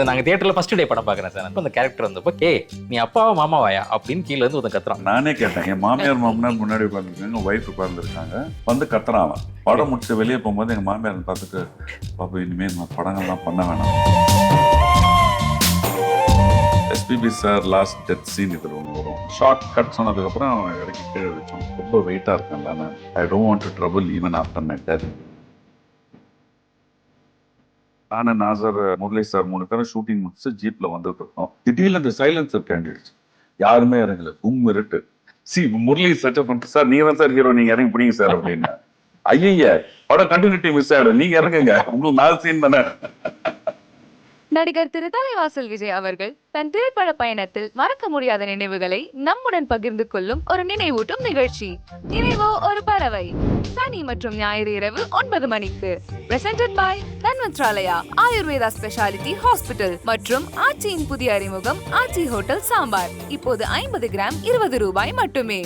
Sir நாங்க தியேட்டர்ல first day படம் பாக்குறேன் சார். அந்த கேரக்டர் வந்தப்போ நீ அப்பாவா மாமாவாயா அப்படின்னு கீழே இருந்து ஒருத்தன் கத்துறான். நானே கேட்டேன், என் மாமியார் மாமனார் முன்னாடி உட்காந்துருக்காங்க, ஒய்ஃப் உட்காந்துருக்காங்க, வந்து கத்துறான். படம் முடிச்சு வெளியே போகும்போது எங்க மாமியார் பார்த்துட்டு, பாப்பா இனிமேல் நான் படங்கள்லாம் பண்ண வேணாம். SPB sir last death scene இதில் ஒன்று வரும். ஷார்ட் கட் சொன்னதுக்கப்புறம் அவன் இறக்கி கீழே வச்சோம். ரொம்ப வெயிட்டாக இருக்கேன்ல, I don't want to trouble even after my death. நானும் நாசர், முரளி சார் 3 பேரும் ஷூட்டிங் முடிச்சு ஜீப்ல வந்துட்டு இருக்கோம். திடீர்னு அந்த சைலன்சர் கேண்டிடேட்ஸ் யாருமே இறங்கல, கும்மிருட்டு. முரளி சர்ச்ச பண்ணிட்டு, சார் நீங்க தான் சார் ஹீரோ, நீங்க இறங்கி பிடிங்க சார் அப்படின்னு. ஐய படம் கண்டினியூட்டி மிஸ் ஆயிடும், நீங்க இறங்குங்க, உங்களுக்கு 4 சீன் தானே. நடிகர் திரு தலைவாசல் விஜய் அவர்கள் தன் திரைப்பட பயணத்தில் மறக்க முடியாத நினைவுகளை நம்முடன் பகிர்ந்து கொள்ளும் ஒரு நினைவூட்டும் நிகழ்ச்சி நினைவோ ஒரு பறவை. சனி மற்றும் ஞாயிறு இரவு 9 மணிக்கு. Presented by Dhanvantralaya Ayurveda speciality hospital மற்றும் ஆச்சியின் புதிய அறிமுகம் ஆச்சி ஹோட்டல் சாம்பார். இப்போது 50 கிராம் 20 ரூபாய் மட்டுமே.